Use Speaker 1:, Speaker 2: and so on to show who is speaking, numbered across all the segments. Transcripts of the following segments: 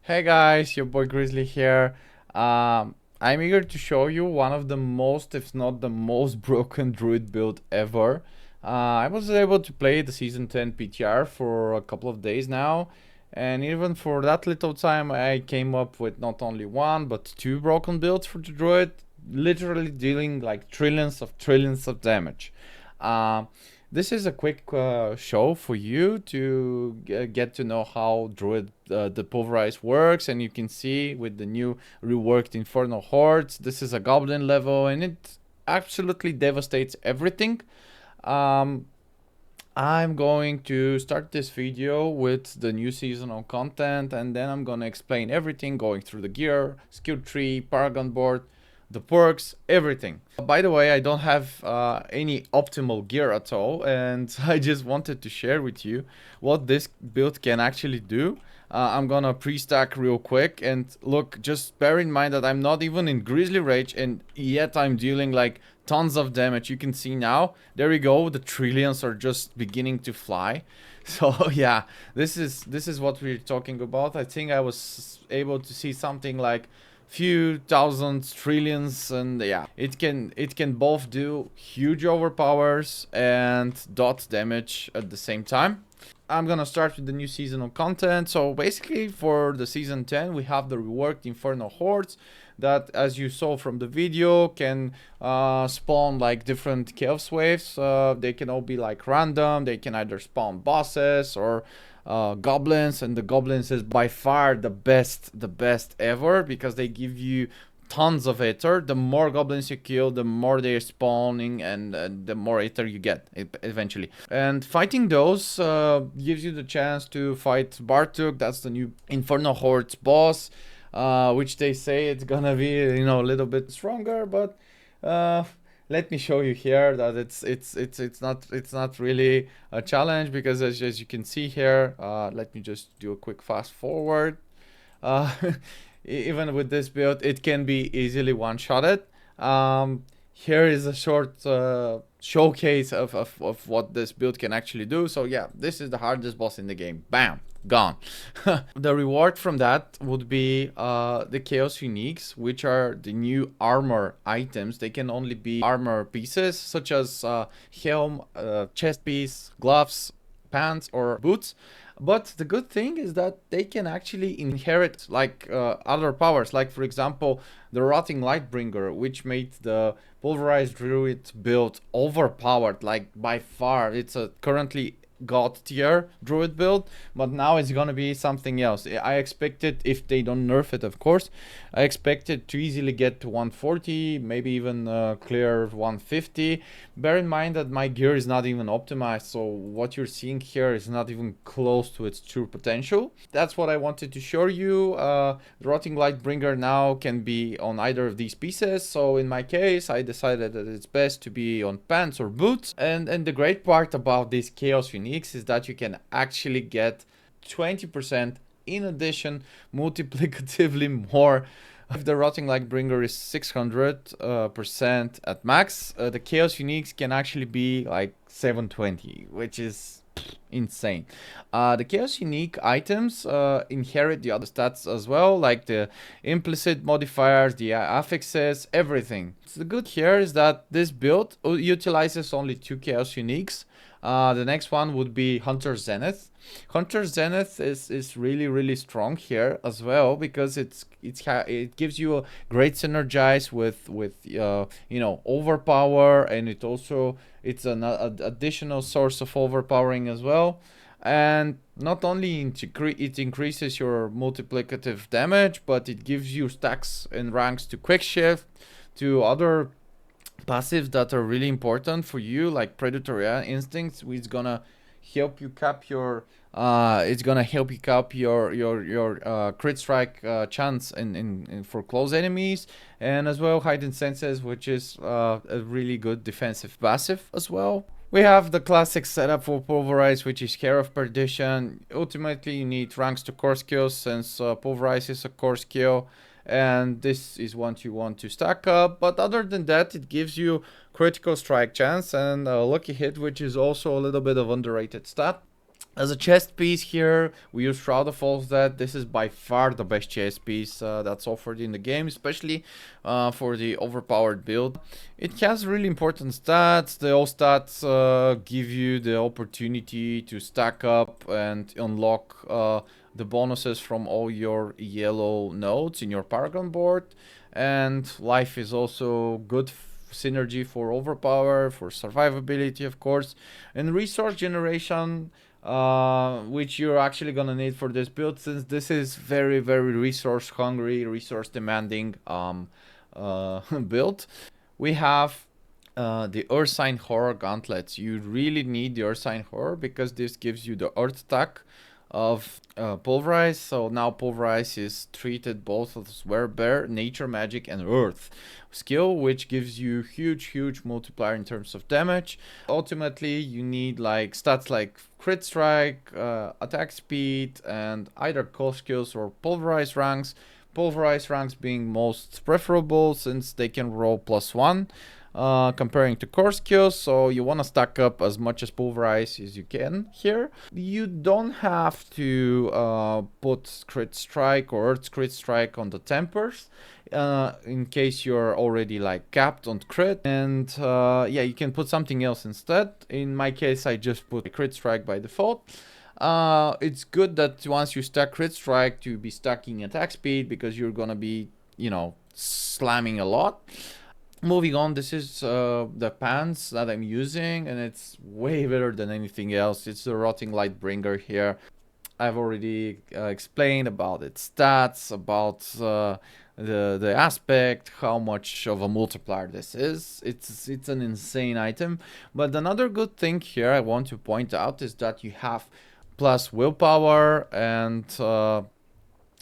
Speaker 1: Hey guys, your boy Grizzly here. I'm eager to show you one of the most, if not the most broken druid build ever. I was able to play the season 10 PTR for a couple of days now, and even for that little time I came up with not only one but two broken builds for the druid, literally dealing like trillions of damage. Uh, this is a quick show for you to get to know how Druid the Pulverize works, and you can see with the new reworked Infernal Hordes, this is a Goblin level, and it absolutely devastates everything. Um, I'm going to start this video with the new seasonal content, and then I'm gonna explain everything, going through the gear, skill tree, Paragon Board, the perks, everything. By the way, I don't have any optimal gear at all, and I just wanted to share with you what this build can actually do. I'm gonna pre-stack real quick, and look, just bear in mind that I'm not even in Grizzly Rage, and yet I'm dealing like tons of damage. You can see now, there we go, the trillions are just beginning to fly. So yeah, this is what we're talking about. I think I was able to see something like few thousand trillions, and yeah, it can both do huge overpowers and dot damage at the same time. I'm gonna start with the new seasonal content. So basically for the season 10 we have the reworked Infernal Hordes that, as you saw from the video, can spawn like different chaos waves. They can all be like random. They can either spawn bosses or goblins, and the goblins is by far the best ever because they give you tons of ether. The more goblins you kill, the more they're spawning, and the more ether you get eventually. And fighting those gives you the chance to fight Bartuk. That's the new Infernal Hordes boss, which they say it's gonna be, you know, a little bit stronger, but let me show you here that it's not really a challenge, because as you can see here, let me just do a quick fast forward. uh, Even with this build it can be easily one-shotted. Here is a short showcase of what this build can actually do. So yeah, this is the hardest boss in the game. Bam, gone. The reward from that would be the Chaos Uniques, which are the new armor items. They can only be armor pieces such as helm, chest piece, gloves, pants, or boots. But the good thing is that they can actually inherit like other powers, like for example the Rotting Lightbringer, which made the Pulverize Druid build overpowered, like by far. It's a currently god tier druid build, but now it's gonna be something else. I expected, if they don't nerf it of course, I expected to easily get to 140, maybe even clear 150. Bear in mind that my gear is not even optimized, so what you're seeing here is not even close to its true potential. That's what I wanted to show you. The Rotting Lightbringer now can be on either of these pieces, so in my case I decided that it's best to be on pants or boots. And the great part about these Chaos Uniques is that you can actually get 20% in addition, multiplicatively more. If the Rotting Lightbringer is 600% at max, the Chaos Uniques can actually be like 720, which is insane. The Chaos Unique items inherit the other stats as well, like the implicit modifiers, the affixes, everything. So the good here is that this build utilizes only two Chaos Uniques. The next one would be Hunter Zenith. Hunter Zenith is really strong here as well, because it gives you a great synergize with you know, overpower, and it's an additional source of overpowering as well. And not only it increases your multiplicative damage, but it gives you stacks and ranks to quick shift, to other passives that are really important for you, like Predatory Instincts, which is gonna help you cap your crit strike chance in for close enemies, and as well Heightened Senses, which is a really good defensive passive as well. We have the classic setup for Pulverize, which is Care of Perdition. Ultimately you need ranks to core skills, since Pulverize is a core skill, and this is what you want to stack up. But other than that, it gives you critical strike chance and a lucky hit, which is also a little bit of underrated stat. As a chest piece here, we use Shroud of False Dead. This is by far the best chest piece that's offered in the game, especially for the overpowered build. It has really important stats. The all stats give you the opportunity to stack up and unlock the bonuses from all your yellow nodes in your Paragon board. And life is also good synergy for overpower, for survivability, of course, and resource generation, which you're actually gonna need for this build, since this is very resource hungry, resource demanding build. We have the Earth Sign Horror gauntlets. You really need the Earth Sign Horror because this gives you the Earth attack of Pulverize. So now Pulverize is treated both as Werebear, Nature Magic, and Earth skill, which gives you huge multiplier in terms of damage. Ultimately, you need like stats like crit strike, attack speed, and either core skills or Pulverize ranks. Pulverize ranks being most preferable since they can roll +1. Comparing to core skills, so you want to stack up as much as Pulverize as you can here. You don't have to put crit strike or earth crit strike on the tempers in case you're already like capped on crit, and yeah, you can put something else instead. In my case, I just put crit strike by default. It's good that once you stack crit strike to be stacking attack speed, because you're gonna be, you know, slamming a lot. Moving on, this is the pants that I'm using, and it's way better than anything else. It's the Rotting Lightbringer here. I've already explained about its stats, about the aspect, how much of a multiplier this is. It's an insane item. But another good thing here I want to point out is that you have plus willpower, and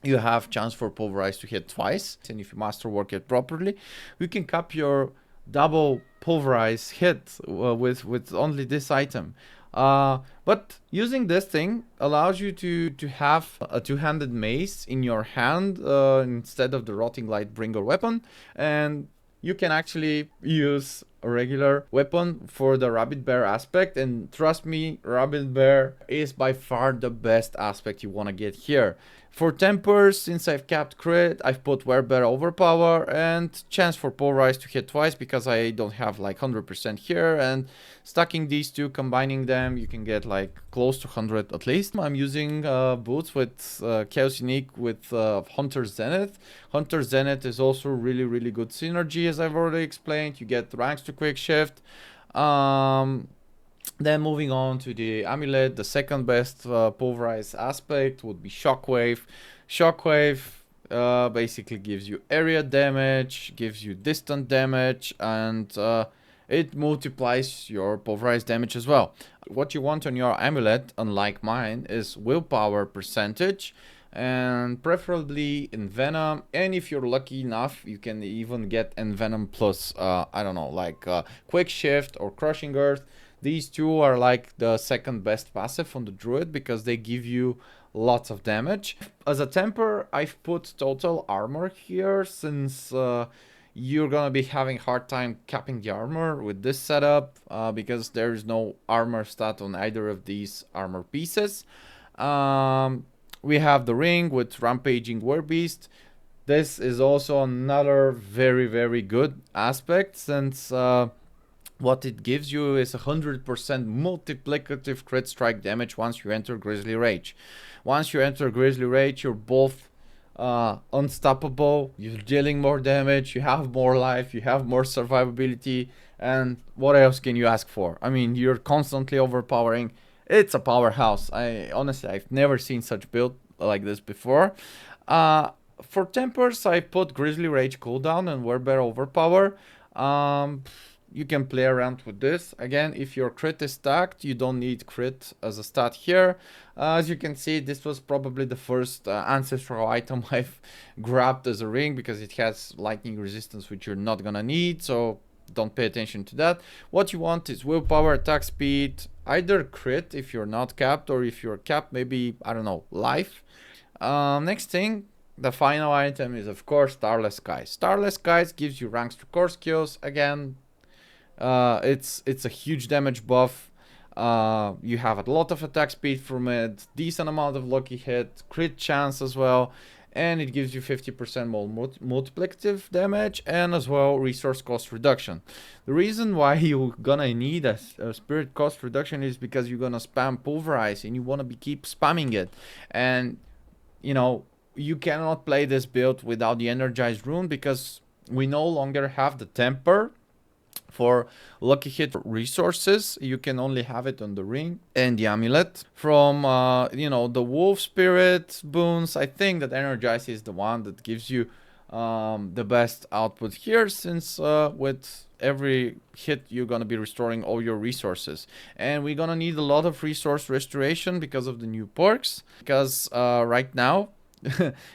Speaker 1: you have chance for Pulverize to hit twice, and if you masterwork it properly, you can cap your double Pulverize hit with only this item. But using this thing allows you to have a two-handed mace in your hand instead of the Rotting Lightbringer weapon, and you can actually use a regular weapon for the Rabbit Bear aspect, and trust me, Rabbit Bear is by far the best aspect you want to get here. For tempers, since I've capped crit, I've put Werebear overpower and chance for Pulverize to hit twice because I don't have like 100% here, and stacking these two, combining them, you can get like close to 100 at least. I'm using boots with Chaos Unique with Hunter Zenith. Hunter Zenith is also really good synergy, as I've already explained. You get ranks to quick shift. Then moving on to the amulet, the second best Pulverize aspect would be Shockwave. Shockwave basically gives you area damage, gives you distant damage, and it multiplies your Pulverize damage as well. What you want on your amulet, unlike mine, is willpower percentage, and preferably Envenom, and if you're lucky enough, you can even get Envenom plus, I don't know, like Quick Shift or Crushing Earth. These two are like the second best passive on the Druid because they give you lots of damage. As a temper, I've put total armor here since you're gonna be having hard time capping the armor with this setup because there is no armor stat on either of these armor pieces. We have the ring with Rampaging Werbeast. This is also another very good aspect since what it gives you is 100% multiplicative crit strike damage once you enter GrizzlyRage. Once you enter GrizzlyRage, you're both unstoppable, you're dealing more damage, you have more life, you have more survivability, and what else can you ask for? I mean, you're constantly overpowering. It's a powerhouse. Honestly, I've never seen such build like this before. For tempers, I put GrizzlyRage cooldown and Werebear overpower. You can play around with this. Again, if your crit is stacked, you don't need crit as a stat here. As you can see, this was probably the first ancestral item I've grabbed as a ring because it has lightning resistance, which you're not gonna need, so don't pay attention to that. What you want is willpower, attack speed, either crit if you're not capped, or if you're capped, maybe, I don't know, life. Next thing, the final item is of course Starless Skies. Starless Skies gives you ranks to core skills. Again, it's a huge damage buff. You have a lot of attack speed from it, decent amount of lucky hit, crit chance as well, and it gives you 50% more multiplicative damage and as well resource cost reduction. The reason why you're gonna need a spirit cost reduction is because you're gonna spam Pulverize and you wanna keep spamming it. And you know, you cannot play this build without the energized rune because we no longer have the temper for lucky hit resources. You can only have it on the ring and the amulet. From you know, the wolf spirit boons, I think that energize is the one that gives you the best output here, since with every hit you're gonna be restoring all your resources, and we're gonna need a lot of resource restoration because of the new perks, because right now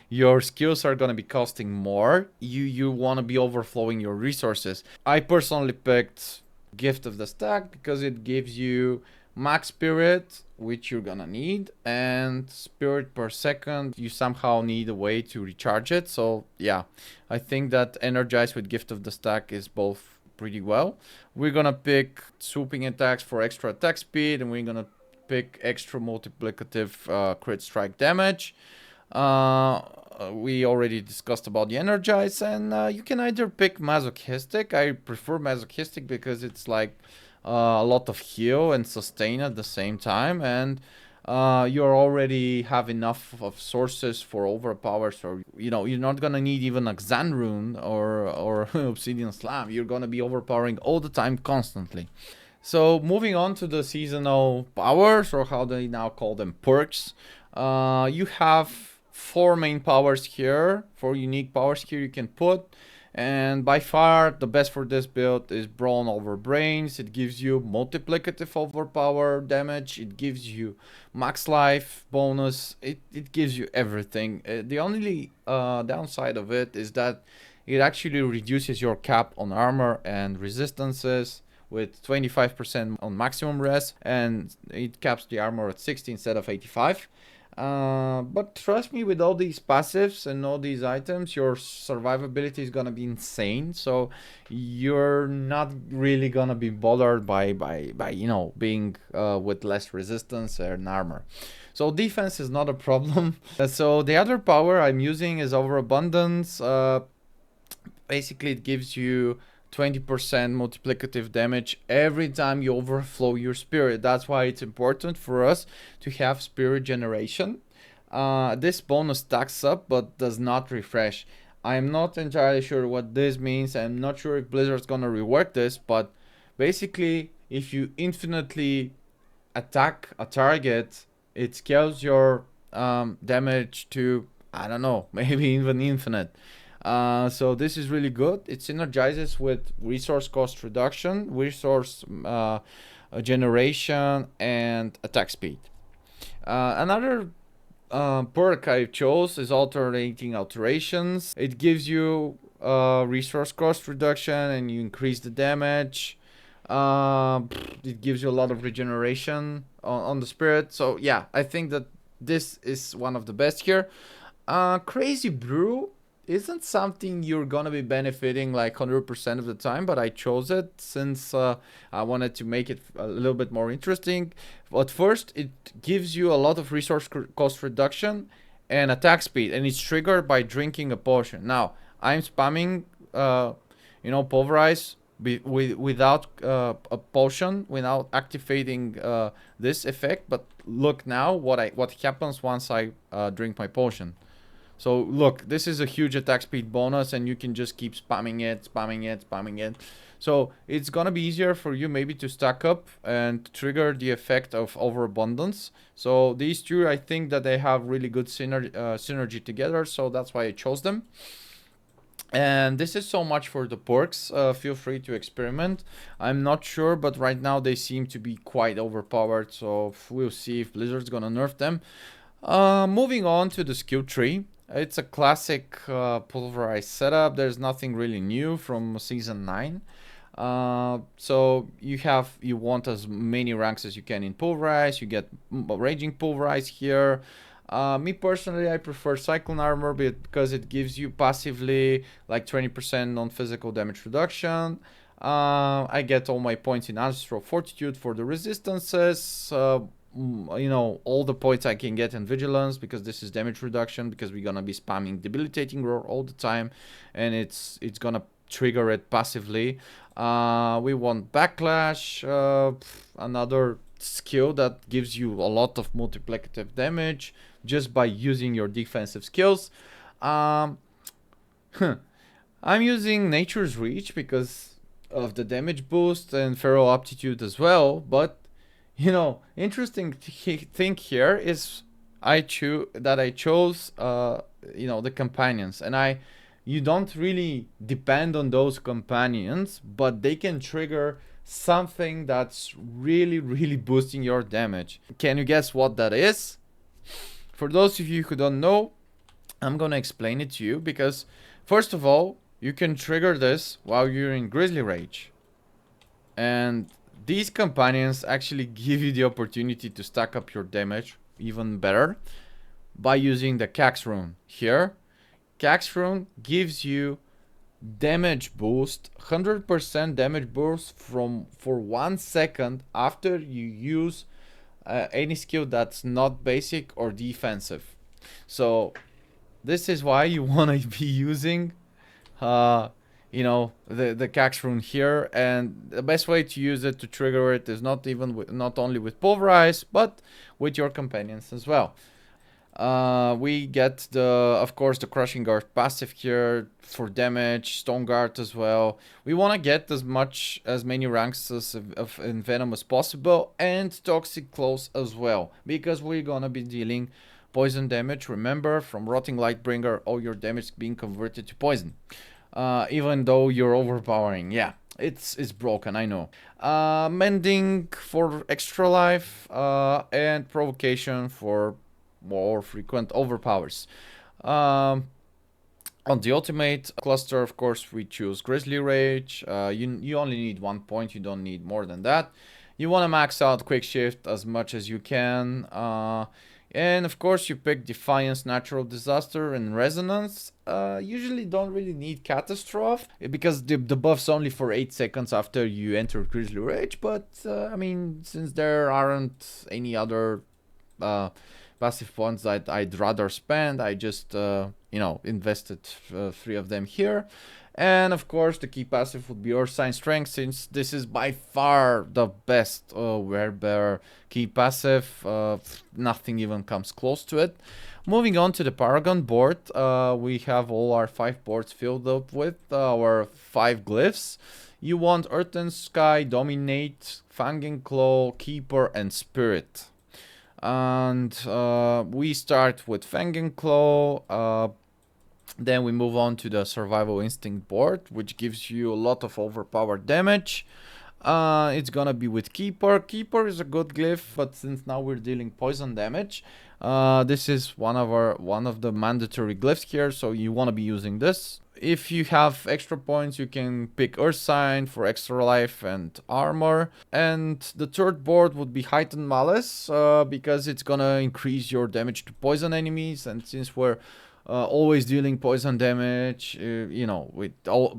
Speaker 1: your skills are gonna be costing more. You want to be overflowing your resources. I personally picked Gift of the Stack because it gives you max spirit, which you're gonna need, and spirit per second. You somehow need a way to recharge it. So yeah, I think that Energize with Gift of the Stack is both pretty well. We're gonna pick swooping attacks for extra attack speed, and we're gonna pick extra multiplicative crit strike damage. We already discussed about the Energize, and you can either pick Masochistic. I prefer Masochistic because it's like a lot of heal and sustain at the same time, and you already have enough of sources for overpower, so you know you're not gonna need even a Xan rune or Obsidian Slam. You're gonna be overpowering all the time, constantly. So moving on to the seasonal powers, or how they now call them, perks. You have 4 main powers here, 4 unique powers here you can put, and by far the best for this build is Brawn over Brains. It gives you multiplicative overpower damage, it gives you max life bonus, it gives you everything. The only downside of it is that it actually reduces your cap on armor and resistances with 25% on maximum res, and it caps the armor at 60 instead of 85. But trust me, with all these passives and all these items, your survivability is gonna be insane. So you're not really gonna be bothered by you know, being with less resistance and armor. So defense is not a problem. So the other power I'm using is Overabundance. Basically, it gives you 20% multiplicative damage every time you overflow your spirit. That's why it's important for us to have spirit generation. This bonus stacks up but does not refresh. I'm not entirely sure what this means. I'm not sure if Blizzard's gonna rework this, but basically if you infinitely attack a target, it scales your damage to, I don't know, maybe even infinite. So this is really good. It synergizes with resource cost reduction, resource generation, and attack speed. Another perk I chose is Alternating Alterations. It gives you resource cost reduction and you increase the damage. It gives you a lot of regeneration on the spirit. So yeah, I think that this is one of the best here. Crazy Brew isn't something you're gonna be benefiting like 100% of the time, but I chose it since I wanted to make it a little bit more interesting. But first, it gives you a lot of resource cost reduction and attack speed, and it's triggered by drinking a potion. Now, I'm spamming, you know, Pulverize without a potion, without activating this effect. But look now what happens once I drink my potion. So look, this is a huge attack speed bonus, and you can just keep spamming it. So it's gonna be easier for you maybe to stack up and trigger the effect of overabundance. So these two, I think that they have really good synergy together, so that's why I chose them. And this is so much for the perks. Feel free to experiment. I'm not sure, but right now they seem to be quite overpowered, so we'll see if Blizzard's gonna nerf them. Moving on to the skill tree. It's a classic Pulverize setup. There's nothing really new from season 9. So you want as many ranks as you can in Pulverize. You get Raging Pulverize here. Me personally, I prefer Cyclone Armor because it gives you passively like 20% non-physical damage reduction. I get all my points in Ancestral Fortitude for the resistances. You know, all the points I can get in Vigilance, because this is damage reduction, because we're gonna be spamming Debilitating Roar all the time, and it's gonna trigger it passively. We want Backlash, another skill that gives you a lot of multiplicative damage just by using your defensive skills. I'm using Nature's Reach because of the damage boost and Feral Aptitude as well, but you know, interesting thing here is I chose, you know, the companions, and you don't really depend on those companions, but they can trigger something that's really, really boosting your damage. Can you guess what that is? For those of you who don't know, I'm gonna explain it to you, because first of all, you can trigger this while you're in GrizzlyRage, and these companions actually give you the opportunity to stack up your damage even better by using the Cax rune here. Cax rune gives you damage boost, 100% damage boost for 1 second after you use any skill that's not basic or defensive. So this is why you want to be using you know, the Cax rune here, and the best way to use it, to trigger it, is not only with Pulverize, but with your companions as well. We get of course the Crushing Guard passive here for damage, Stone Guard as well. We want to get as many ranks of Envenom as possible, and Toxic Claws as well, because we're gonna be dealing poison damage. Remember, from Rotting Lightbringer, all your damage being converted to poison. Even though you're overpowering. Yeah, it's broken, I know. Mending for extra life, and Provocation for more frequent overpowers. On the ultimate cluster, of course, we choose GrizzlyRage. You only need 1 point, you don't need more than that. You want to max out Quick Shift as much as you can. And of course you pick Defiance, Natural Disaster, and Resonance. Usually don't really need Catastrophe, because the buff's only for 8 seconds after you enter GrizzlyRage, but I mean, since there aren't any other passive points that I'd rather spend, I just, you know, invested 3 of them here. And of course the key passive would be Earthsign Strength, since this is by far the best Werebear key passive. Nothing even comes close to it. Moving on to the Paragon board, we have all our 5 boards filled up with our 5 glyphs. You want Earth and Sky, Dominate, Fanging Claw, Keeper, and Spirit. And we start with Fanging Claw. Then we move on to the Survival Instinct board, which gives you a lot of overpowered damage. It's gonna be with Keeper. Keeper is a good glyph, but since now we're dealing poison damage, this is one of the mandatory glyphs here, so you want to be using this. If you have extra points, you can pick Earth Sign for extra life and armor. And the third board would be Heightened Malice, because it's gonna increase your damage to poison enemies, and since we're always dealing poison damage, you know, with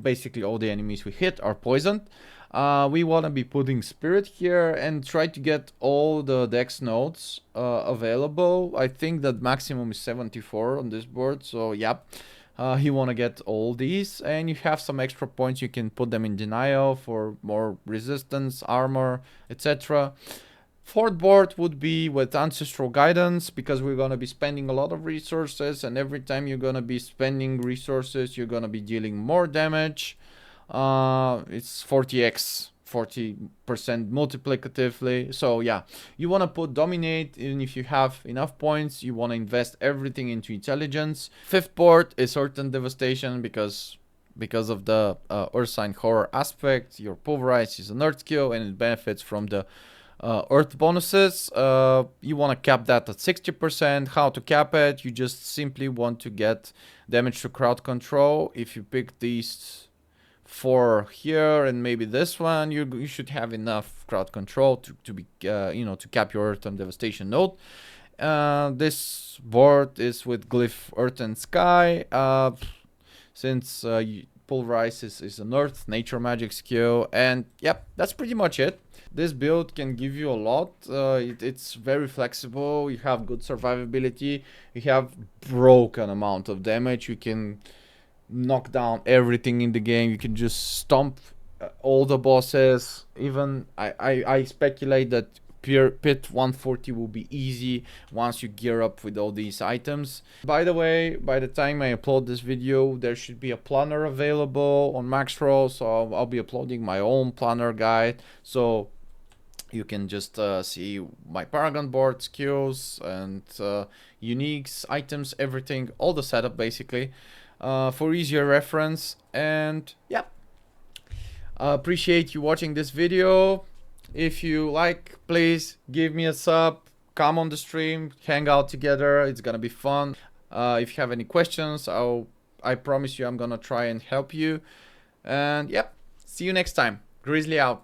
Speaker 1: basically all the enemies we hit are poisoned. We want to be putting Spirit here and try to get all the dex nodes available. I think that maximum is 74 on this board, so yeah, you want to get all these, and you have some extra points, you can put them in Denial for more resistance, armor, etc. Fourth board would be with Ancestral Guidance, because we're going to be spending a lot of resources, and every time you're going to be spending resources, you're going to be dealing more damage. It's 40x, 40% multiplicatively. So yeah, you want to put Dominate, and if you have enough points, you want to invest everything into Intelligence. Fifth board is Earth and Devastation, because of the Earthsign Horror aspect. Your Pulverize is an Earth skill, and it benefits from the Earth bonuses. You want to cap that at 60%. How to cap it? You just simply want to get damage to crowd control. If you pick these 4 here and maybe this one, you should have enough crowd control to be you know, to cap your Earth and Devastation node. This board is with glyph Earth and Sky, since Pulverize is an earth nature magic skill, and yep, that's pretty much it. This build can give you a lot. It's very flexible. You have good survivability. You have broken amount of damage. You can knock down everything in the game. You can just stomp all the bosses. Even I speculate that Pit 140 will be easy once you gear up with all these items. By the way, by the time I upload this video, there should be a planner available on Maxroll, so I'll be uploading my own planner guide, so you can just see my Paragon Board skills and uniques, items, everything, all the setup basically, for easier reference. And yeah, appreciate you watching this video. If you like, please give me a sub, come on the stream, hang out together. It's gonna be fun. If you have any questions, I promise you I'm gonna try and help you. And yep, see you next time. Grizzly out.